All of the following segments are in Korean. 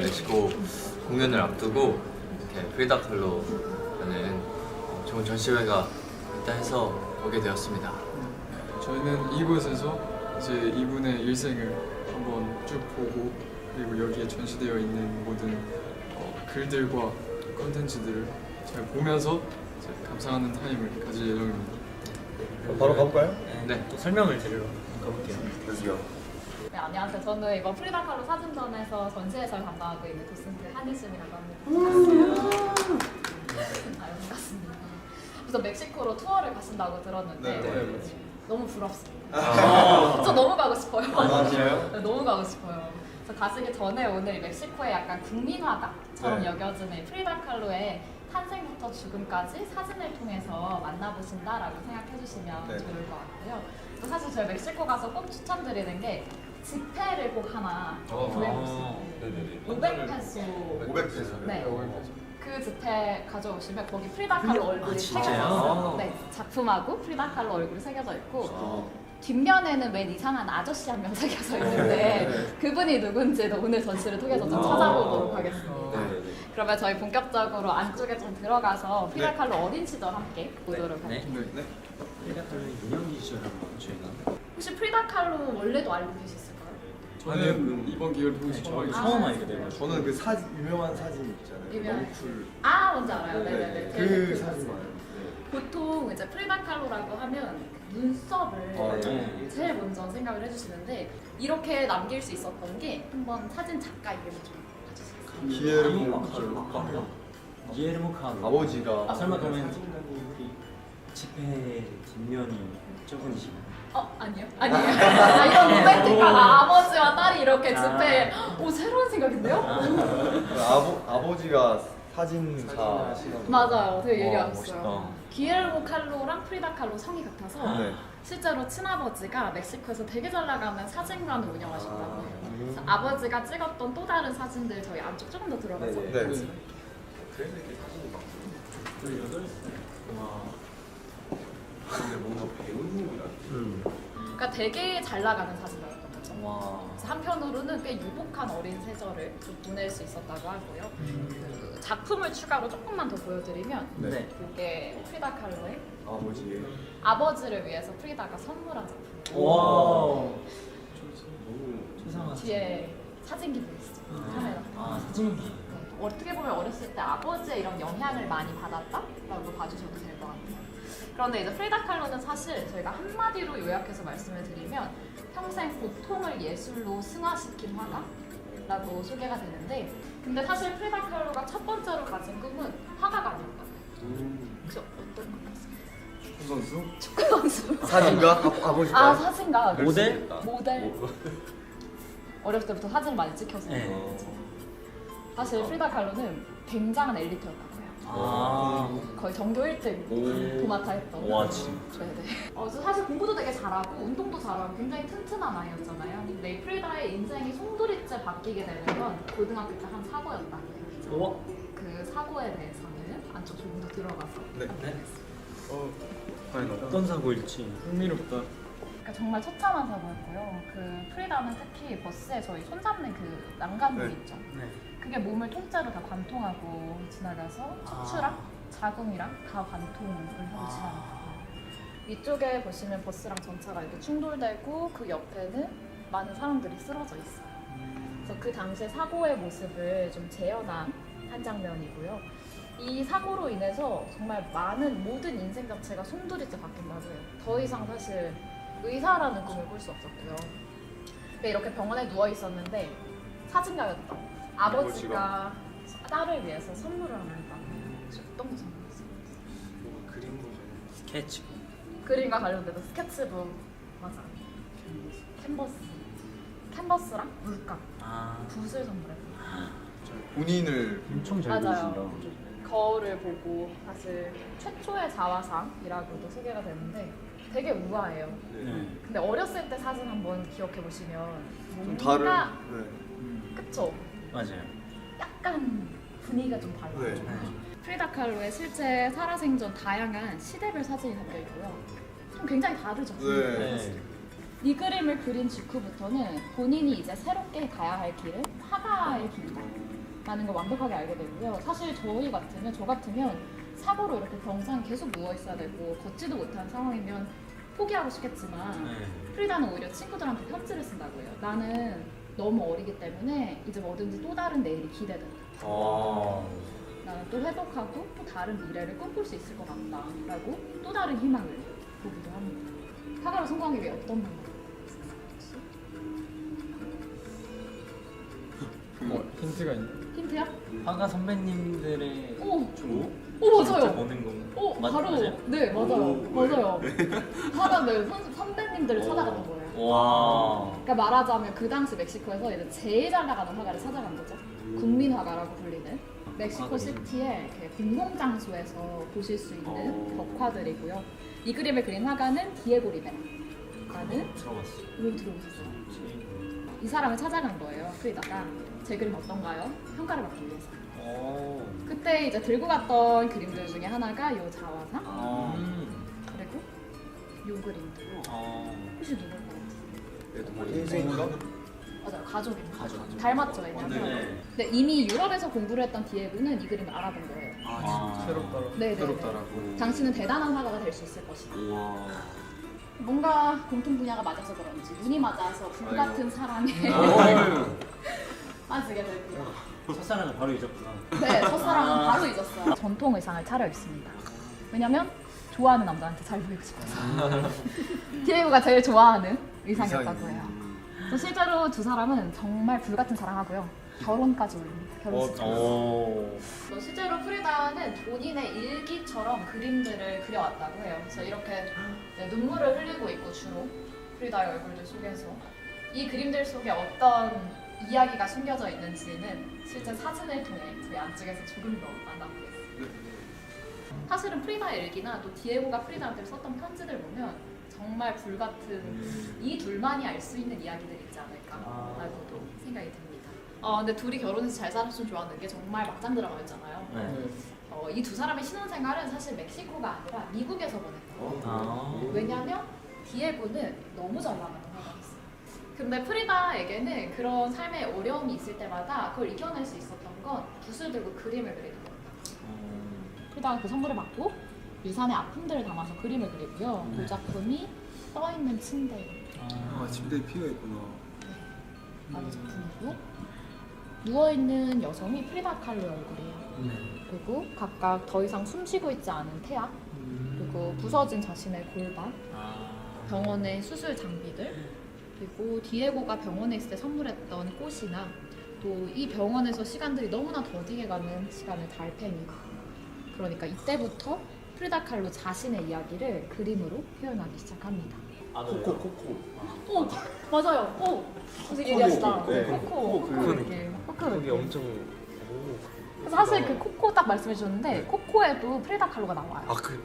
멕시코 공연을 앞두고 이렇게 프리다 칼로라는 좋은 전시회가 있다 해서 오게 되었습니다. 저희는 이곳에서 이제 이분의 일생을 한번 쭉 보고 그리고 여기에 전시되어 있는 모든 글들과 콘텐츠들을 잘 보면서 이제 감상하는 타임을 가질 예정입니다. 바로 가볼까요? 네. 또 설명을 드리러 가볼게요. 그러시죠. 네, 안녕하세요. 저는 이번 프리다 칼로 사진전에서 전시해설 담당하고 있는 도슨트 한희심이라고 합니다. 안녕하세요. 반갑습니다. 그래서 멕시코로 투어를 가신다고 들었는데 네. 너무 부럽습니다. 저 너무 가고 싶어요. 진짜요? 네, 너무 가고 싶어요. 그래서 가시기 전에 오늘 이 멕시코의 약간 국민화가처럼 네. 여겨지는 이 프리다 칼로의 탄생부터 죽음까지 사진을 통해서 만나보신다라고 생각해 주시면 네. 좋을 것 같고요. 또 사실 저희 멕시코 가서 꼭 추천드리는 게 집회를 꼭 하나 구해보세요. 500페소. 500페소. 네. 그 집회 가져오시면 거기 프리다 칼로 얼굴이 새겨져 진짜요? 있어요. 네, 작품하고 프리다 칼로 얼굴이 새겨져 있고 뒷면에는 웬 이상한 아저씨 한 명 새겨져 있는데 그분이 누군지도 오늘 전시를 통해서 좀 찾아보도록 하겠습니다. 그러면 저희 본격적으로 안쪽에 좀 들어가서 프리다 칼로 어린 시절 함께 보도록 할게요. 네. 프리다 칼로의 유년기 시절 한번 저희가 혹시 프리다 칼로 원래도 알고 계셨을까요? 저는 이번 기회를 통해서 저희 처음 처음 알게 돼가지고 저는 그 사진 유명한 사진 있잖아요. 유명한? 너무 쿨. 아, 뭔지 알아요. 네네네. 그 사진 말고. 보통 이제 프리다 칼로라고 하면 눈썹을 네. 제일 먼저 생각을 해주시는데 이렇게 남길 수 있었던 게 한번 사진 작가 이름을 좀 봐주세요. 기에르모 칼로. 기에르모 카로. 아버지가. 아 설마 그러면 집회 뒷면이 저분이시나요? 아니요? 아니에요. 아, 이런 로맨틱한 아버지와 딸이 이렇게 집회. 오, 새로운 생각인데요? 아버지가 사진사. 맞아요. 되게 와, 예리하셨어요. 멋있다. 기엘모 칼로랑 프리다 칼로 성이 같아서 네. 실제로 친아버지가 멕시코에서 되게 잘 나가는 사진관을 운영하신다고 해요. 그래서 아버지가 찍었던 또 다른 사진들 저희 안쪽 조금 더 들어가서 네. 같이 그래서 이렇게 사진이 막. 와. 근데 뭔가 배우님이라. 그러니까 되게 잘 나가는 사진이었던 거죠. 와. 그래서 한편으로는 꽤 유복한 어린 세절을 좀 보낼 수 있었다고 하고요. 그 작품을 추가로 조금만 더 보여드리면 네. 이게 프리다 칼로의 아버지. 아버지를 위해서 프리다가 선물한 작품. 와. 세상에. 뒤에 사진기 보이시죠? 카메라. 아 사진기. 네, 어떻게 보면 어렸을 때 아버지의 이런 영향을 많이 받았다라고 봐주셔도 될 것 같아요. 그런데 이제 프리다 칼로는 사실 저희가 한마디로 요약해서 말씀을 드리면 평생 고통을 예술로 승화시킨 화가라고 소개가 되는데 근데 사실 프리다 칼로가 첫 번째로 가진 꿈은 화가가 아니었다고요. 그죠? 어떤 것 같습니다. 선수? 축구 선수. 사진가? 아버지가. 아 사진가. 모델? 모델. 어렸을 때부터 사진을 많이 찍혀서. 네. 사실 프리다 칼로는 굉장한 엘리트였다고요. 아. 거의 전교 1등 도맡아 했던. 와 진짜. 네네. 그래서 사실 공부도 되게 잘하고 운동도 잘하고 굉장히 튼튼한 아이였잖아요. 근데 이 프리다의 인생이 송두리째 바뀌게 되는 건 고등학교 때 한 사고였다고 해요. 와. 그 사고에 대해서는 안쪽 조금 더 들어가서 네. 하겠습니다. 어떤 사고일지. 흥미롭다. 그러니까 정말 처참한 사고였고요. 그 프리다는 특히 버스에 저희 손잡는 그 난간부 네. 있죠. 네. 그게 몸을 통째로 다 관통하고 지나가서 척추랑 자궁이랑 다 관통을 하고 지나갔어요. 위쪽에 보시면 버스랑 전차가 이렇게 충돌되고 그 옆에는 많은 사람들이 쓰러져 있어요. 그래서 그 당시의 사고의 모습을 좀 재현한 한 장면이고요. 이 사고로 인해서 정말 많은 모든 인생 자체가 송두리째 바뀐다고 해요. 더 이상 사실 의사라는 꿈을 꿀 수 없었고요. 근데 이렇게 병원에 누워 있었는데 사진가였던 아버지가 딸을 위해서 선물을 하나 했다고 해요. 어떤 거 선물했어요? 뭔가 그림 보죠. 스케치. 그림과 관련돼서 스케치북 맞아. 캔버스랑 물감, 아. 붓을 선물했어요. 본인을. 엄청 잘 맞아요. 그리신다. 거울을 보고 사실 최초의 자화상이라고도 소개가 되는데 되게 우아해요. 네. 근데 어렸을 때 사진 한번 기억해 보시면 좀 뭔가 다른. 네. 그쵸? 맞아요. 약간 분위기가 좀 달라요. 네. 프리다 칼로의 실제 살아생전 다양한 시대별 사진이 담겨 있고요. 좀 굉장히 다르죠. 네. 이 그림을 그린 직후부터는 본인이 이제 새롭게 가야 할 길은 화가의 길이다 라는 걸 완벽하게 알게 되고요. 사실 저 같으면 사고로 이렇게 병상 계속 누워 있어야 되고 걷지도 못하는 상황이면 포기하고 싶겠지만 네. 프리다는 오히려 친구들한테 편지를 쓴다고 해요. 나는 너무 어리기 때문에 이제 뭐든지 또 다른 내일이 기대된다. 나는 또 회복하고 또 다른 미래를 꿈꿀 수 있을 것 같다 라고 또 다른 희망을 보기도 합니다. 화가를 성공하기 위해 어떤 방법을 힌트가 있네. 힌트야? 화가 선배님들의 오! 조? 오 진짜 맞아요! 보는 건가? 오 바로 맞아요? 네 맞아요 오, 맞아요 화가 네 선배님들을 찾아갔던 거예요. 와. 그러니까 말하자면 그 당시 멕시코에서 이제 제일 잘 나가는 화가를 찾아간 거죠. 국민 화가라고 불리는 멕시코 시티의 이렇게 공공장소에서 보실 수 있는 벽화들이고요. 이 그림을 그린 화가는 디에고 리베라라는 들어봤어. 왜 들어보셨어요? 이 사람을 찾아간 거예요. 프리다가 제 그림 어떤가요? 평가를 받기 위해서. 오. 그때 이제 들고 갔던 그림들 중에 하나가 요 자화상 그리고 요 그림들. 혹시 누굴 것 같아요? 인생인가? 맞아요, 가족입니다. 가족. 닮았죠, 왜냐면. 네. 근데 이미 유럽에서 공부를 했던 디에고는 이 그림을 알아본 거예요. 아. 새롭다라고. 네, 네, 새롭다라고. 당신은 대단한 화가가 될 수 있을 것이다. 우와. 뭔가 공통 분야가 맞아서 그런지 눈이 맞아서 불같은 사랑에 아유. 빠지게 되고요. 첫사랑을 바로 잊었구나. 네, 첫사랑은 바로 잊었어요. 전통 의상을 차려입습니다. 왜냐면 좋아하는 남자한테 잘 보이고 싶어서. 디에고가 제일 좋아하는 의상이었다고 해요. 그래서 실제로 두 사람은 정말 불같은 사랑하고요. 결혼까지 올립니다. 결혼식. 실제로 프리다는 본인의 일기처럼 그림들을 그려왔다고 해요. 그래서 이렇게 눈물을 흘리고 있고 주로 프리다의 얼굴들 속에서 이 그림들 속에 어떤 이야기가 숨겨져 있는지는 실제 사진을 통해 저희 안쪽에서 조금 더 만나보겠습니다. 사실은 프리다의 일기나 또 디에고가 프리다한테 썼던 편지들 보면 정말 불같은 이 둘만이 알 수 있는 이야기들이 있지 않을까라고도 생각이 듭니다. 근데 둘이 결혼해서 잘 살았으면 좋았는 게 정말 막장 드라마였잖아요. 네. 이 두 사람의 신혼생활은 사실 멕시코가 아니라 미국에서 보냈거든요. 왜냐면 디에고는 너무 잘 나가는 화가였어요. 근데 프리다에게는 그런 삶의 어려움이 있을 때마다 그걸 이겨낼 수 있었던 건 붓을 들고 그림을 그리는 겁니다. 프리다가 그 선물을 받고 유산의 아픔들을 담아서 그림을 그리고요. 그 작품이 떠있는 침대. 침대에 피어 있구나. 라는 작품이고요. 누워있는 여성이 프리다 칼로의 얼굴이에요. 그리고 각각 더 이상 숨쉬고 있지 않은 태아, 그리고 부서진 자신의 골반, 병원의 수술 장비들, 그리고 디에고가 병원에 있을 때 선물했던 꽃이나 또 이 병원에서 시간들이 너무나 더디게 가는 시간을 달팽이. 그러니까 이때부터 프리다 칼로 자신의 이야기를 그림으로 표현하기 시작합니다. 코코. 오 맞아요. 오 되게 예리하시다. 네. 코코 코코 느낌. 코코 거기 느낌. 엄청 그래서 사실 그 코코 딱 말씀해 주셨는데 코코에도 프리다 칼로가 나와요. 그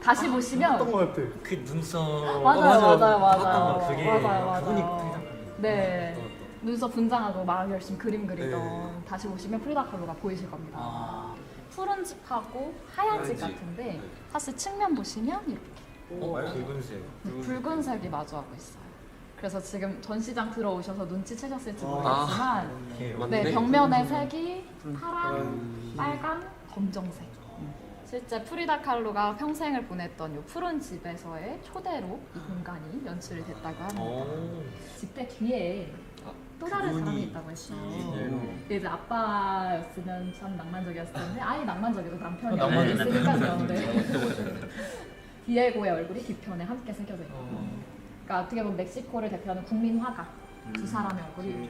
다시 보시면 어떤 거 같아. 그 눈썹. 맞아요. 그게 맞아요. 그분이 프리다. 네. 눈썹 분장하고 막 열심히 그림 그리던 다시 보시면 프리다 칼로가 보이실 겁니다. 푸른 집하고 하얀 집 같은데 사실 측면 보시면 이렇게 붉은색. 붉은색이 마주하고 있어요. 그래서 지금 전시장 들어오셔서 눈치채셨을지 아. 모르겠지만 맞네. 네, 벽면의 색이 파란, 빨간, 검정색. 실제 프리다 칼로가 평생을 보냈던 이 푸른 집에서의 초대로 이 공간이 연출이 됐다고 합니다. 집대 뒤에 또 다른 사람이 있다고 했어요. 이제 아빠였으면 참 낭만적이었을 텐데 아예 낭만적이고 남편이 낭만적이네. 있으니까요. 네. 디에고의 얼굴이 뒤편에 함께 새겨져 있고 그러니까 어떻게 보면 멕시코를 대표하는 국민 화가 두 사람의 얼굴이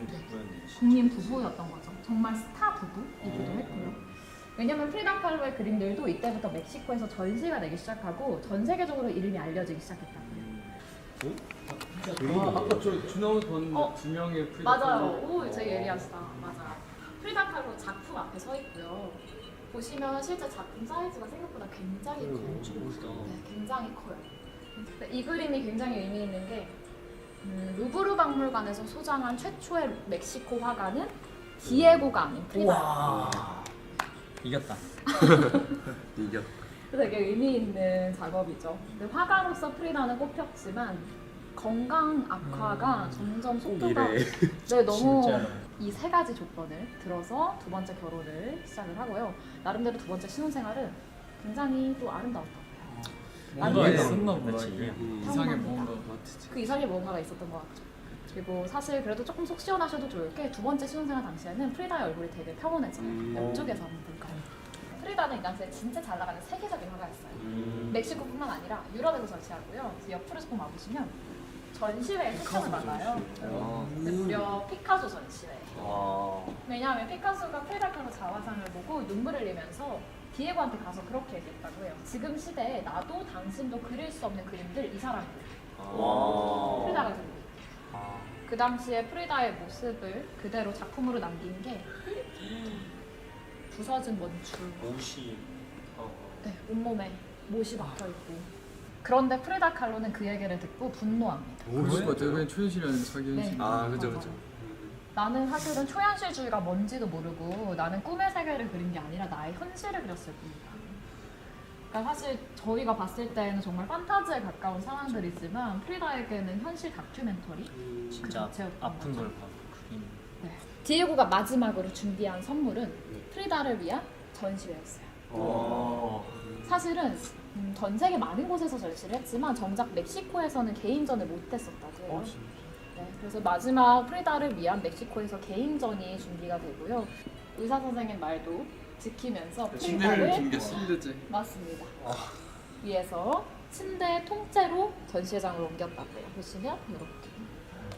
국민 부부였던 거죠. 정말 스타 부부이기도 했고요. 왜냐면 프리다 칼로의 그림들도 이때부터 멕시코에서 전시가 되기 시작하고 전 세계적으로 이름이 알려지기 시작했다고요. 아까 저 주나우 두 명의 프리다. 맞아요. 오, 되게 예리하시다. 맞아요. 프리다 칼로 작품 앞에 서 있고요. 보시면 실제 작품 사이즈가 생각보다 굉장히 커요. 네, 굉장히 커요. 근데 이 그림이 굉장히 의미 있는 게 루브르 박물관에서 소장한 최초의 멕시코 화가는 디에고가 아닌 프리다. 이겼다. 이겼. 되게 의미 있는 작업이죠. 근데 화가로서 프리다는 꼽혔지만 건강 악화가 점점 속도가 네, 너무 진짜로. 이 세 가지 조건을 들어서 두 번째 결혼을 시작을 하고요. 나름대로 두 번째 신혼생활은 굉장히 또 아름다웠다고 해요. 뭔가 아니, 있었나 보다. 그치. 이게. 음. 이상의 평범합니다. 뭔가. 그 이상의 뭔가가 있었던 것 같죠. 그리고 사실 그래도 조금 속 시원하셔도 좋을 게 두 번째 신혼생활 당시에는 프리다의 얼굴이 되게 평온해져요. 옆쪽에서 한번 볼까요? 프리다는 이 당시에 진짜 잘 나가는 세계적인 화가였어요. 멕시코뿐만 아니라 유럽에서 전시하고요. 옆으로서 보면 와보시면 전시회에 초청을 받아요. 근데 무려 피카소 전시회. 왜냐하면 피카소가 프리다 칼로 자화상을 보고 눈물을 흘리면서 디에고한테 가서 그렇게 얘기했다고 해요. 지금 시대에 나도 당신도 그릴 수 없는 그림들 이 사람이 프리다가 그리고 그 당시에 프리다의 모습을 그대로 작품으로 남긴 게 부서진 원줄, 옷이 네, 온몸에 못이 박혀있고. 그런데 프리다 칼로는 그 얘기를 듣고 분노합니다. 그럴 것 같아요. 그냥 초현실이라는 자기 네. 현실. 아 그죠 맞아요. 그죠. 나는 사실은 초현실주의가 뭔지도 모르고 나는 꿈의 세계를 그린 게 아니라 나의 현실을 그렸을 뿐이다. 그러니까 사실 저희가 봤을 때는 정말 판타지에 가까운 상황들이지만 프리다에게는 현실 다큐멘터리 진짜 자체였던 아픈 거죠. 걸 봐. 그림. 네. 디에고가 마지막으로 준비한 선물은 프리다를 위한 전시회였어요. 사실은 전 세계 많은 곳에서 전시를 했지만 정작 멕시코에서는 개인전을 못했었다고 해요. 네, 그래서 마지막 프리다를 위한 멕시코에서 개인전이 준비가 되고요. 의사 선생님 말도 지키면서 프리다를 침대째. 맞습니다. 위에서 침대 통째로 전시회장으로 옮겼다고요. 보시면 이렇게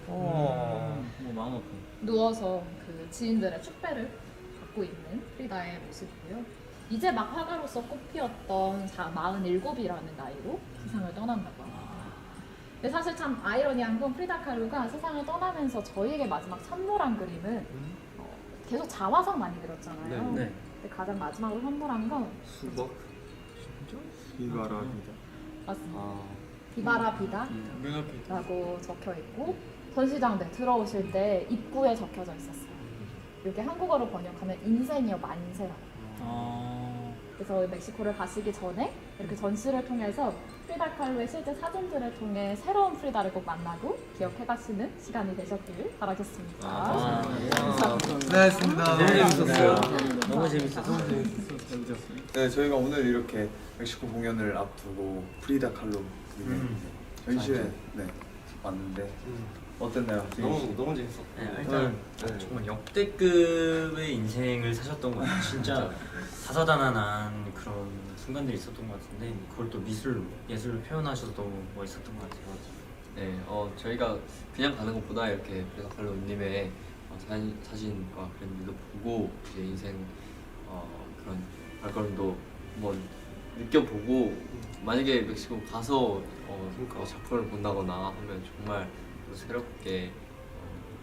뭐 마음 아픈. 누워서 그 지인들의 축배를 받고 있는 프리다의 모습이고요. 이제 막 화가로서 꽃피었던 47이라는 나이로 세상을 떠난다고 합니다. 근데 사실 참 아이러니한 건 프리다 칼로가 세상을 떠나면서 저희에게 마지막 선물한 그림은 계속 자화상 많이 그렸잖아요. 네. 근데 가장 마지막으로 선물한 건 수박. 이바라입니다. 맞습니다. 아 비바라 비다 문 앞에 있다. 라고 적혀 있고 전시장 내 들어오실 때 입구에 적혀져 있었어요. 이렇게 한국어로 번역하면 인생이여 만세라고. 그래서 멕시코를 가시기 전에 이렇게 전시를 통해서 프리다 칼로의 실제 사진들을 통해 새로운 프리다를 꼭 만나고 기억해 가시는 시간이 되셨길 바라겠습니다. 고생하셨습니다. 너무 재밌었어요. 너무 재밌었어요. 잘 지었어요. 네, 저희가 오늘 이렇게 멕시코 공연을 앞두고 프리다 칼로 전시회 왔는데 어땠나요? 너무 재밌었고. 네, 일단 정말 역대급의 인생을 사셨던 것 같아요. 진짜 다사다난한 그런 순간들이 있었던 것 같은데 그걸 또 예술로 표현하셔서 너무 멋있었던 것 같아요. 네, 저희가 그냥 가는 것보다 이렇게 프리다칼로님의 사진과 그림들도 보고 이제 인생 그런 발걸음도 한번 느껴보고 만약에 멕시코 가서 작품을 본다거나 하면 정말 또 새롭게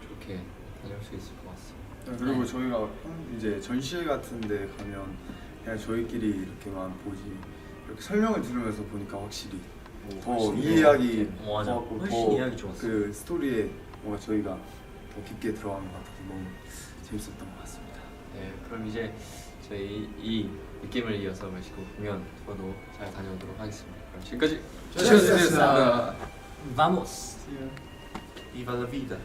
좋게 다녀올 수 있을 것 같습니다. 네, 그리고 저희가 이제 전시회 같은데 가면 그냥 저희끼리 이렇게만 보지 이렇게 설명을 들으면서 보니까 확실히 더 훨씬 이해하기 맞아. 좋았고 훨씬 이해하기 좋았어. 그 스토리에 뭔가 저희가 더 깊게 들어가는 것 같아서 너무 재밌었던 것 같습니다. 네, 그럼 이제 저희 이 느낌을 이어서 멕시코 공연 저도 잘 다녀오도록 하겠습니다. 그럼 지금까지 최현수였습니다. Vamos. Viva la vida.